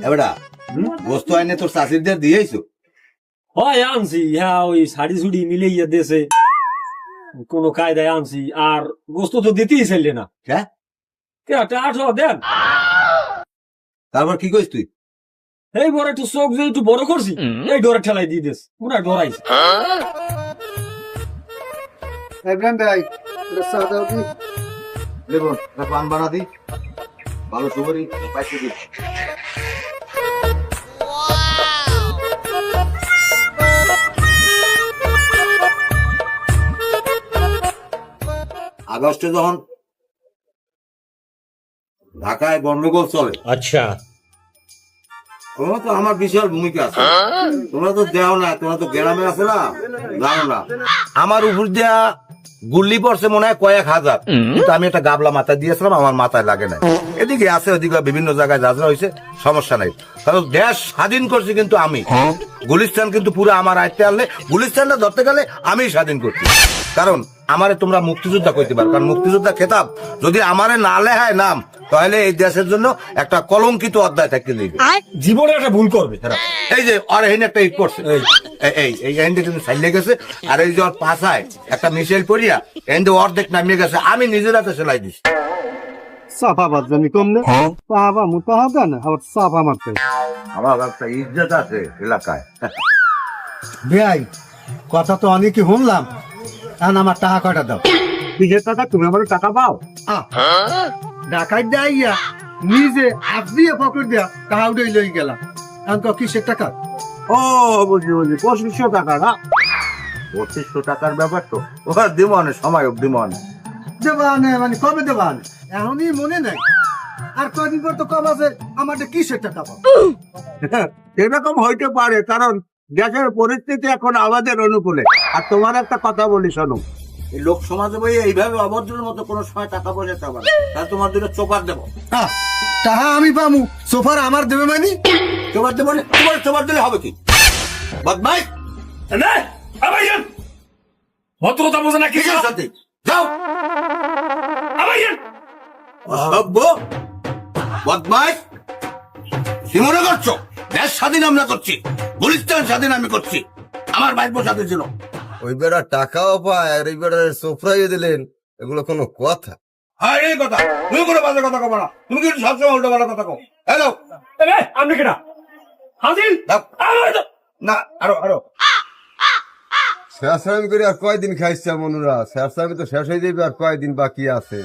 এবারে বস্তু আইনে তোর চাষিদের দিয়েছো? হয় আনছি, হ্যাঁ ওই শাড়ি চুড়ি মিলে ইয়ে দেশে কোন কায়দায় আনছি, আর গোস্ত তো দিতেই চাইলে না। হ্যাঁ, 18 দেন। তারপর কি কইস তুই? এই বড় একটু চোখ যে একটু বড় করছি, এই ডোরে ঠেলাই দিয়ে দিস, পুরা ডরাইছে। ইব্রাহিম ভাই দেবো পান বানা দি, ভালো সুপারি পাইতে দি। আগস্টে যখন ঢাকায় গন্ডগোল চলে, আচ্ছা, তোমরা তো আমার বিশাল ভূমিকা আছে। তোমরা তো দেও না, তোমরা তো গ্রামে আছে না, জানো না। আমার উপর দিয়া গুল্লি পড়ছে মনে হয় কয়েক হাজার, কিন্তু আমি একটা গাবলা মাথায় দিয়েছিলাম, আমার মাথায় লাগে না। এদিকে আছে ওদিকে বিভিন্ন জায়গায় যাত্রা হয়েছে, সমস্যা নাই। কারণ দেশ স্বাধীন করছি কিন্তু আমি। গুলিস্তান কিন্তু পুরো আমার আয়ত্তে আনলে, গুলিস্তানটা ধরতে গেলে আমি স্বাধীন করছি। কারণ আমারে তোমরা মুক্তিযোদ্ধা কইতে পারো, কারণ মুক্তিযোদ্ধা খেতাব যদি আমারে না লেহায় নাম, তাহলে এই দেশের জন্য একটা কলঙ্কিত অধ্যায় থাকতে দিবে। জীবনে একটা ভুল করবে। এই যে আর এখানে একটা ইট করছে, এই এন্ডে কিন্তু সাইলে গেছে, আর এই যে ওর পাশায় একটা মিশেল পড়িয়া এন্ডে অর্ধেক নামিয়ে গেছে, আমি নিজের হাতে সেলাই দিছি। সাফা বাদজামি কম না, পাহাবা মুতা হবে না, আবার সাফা মারতে। আমার একটা ইজ্জত আছে এলাকায়। ভাই কথা তো অনেকই শুনলাম, এখন আমার টাকা কয়টা দাও। কিসের টাকা? তুমি আমার টাকা পাও? ঢাকায় যাইয়া নিজে হাত দিয়ে পকেট দিয়া টাকা উঠে লই গেলাম, এখন কিসের টাকা? ও বুঝি বুঝি, 2500 টাকা না? 2500 টাকার ব্যাপার তো, ও দিমনে সময় দিমনে দেবানে মানে কবে দেবানে এখনই মনে নাই, আর কয়দিন পর তো কম আছে, আমার কিসের টাকা পাবো? এরকম হইতে পারে, কারণ দেশের পরিস্থিতি এখন আমাদের অনুকূলে। আর তোমার একটা কথা বলি শোনো, এই লোক সমাজে বই এইভাবে অভদ্রের মতো কোনো সময় টাকা পয়সা চাবা না, তাহলে তোমার দুটো চোপার দেবো। টাকা আমি পামু, সোফার আমার দেবে মানে? চোপার দেবো না? চোপার দিলে হবে কি বদমাই? ভদ্রতা বোঝে না কিছু। সাথে যাও অসভ্য বদমাই, কি মনে করছো দেশ স্বাধীন আমরা করছি, গুলিস্তান স্বাধীন আমি করছি, আমার ভাইপো স্বাধীন ছিল। ওই বেড়া টাকাও পায় আর এই বেড়ার সোফরাইয়ে দিলেন, এগুলো কোনো কথা? হ্যাঁ এই কথা, তুমি কোনো বাজে কথা কবো না, তুমি কিন্তু সবসময় উল্টো পাল্টা কথা কও। হ্যালো আপনি কেনা হাজির না, আরো শেষ করে আর কয়দিন খাইছে মনুরা? শেষ তো শেষ হয়ে যাবে, আর কয়দিন বাকি আছে?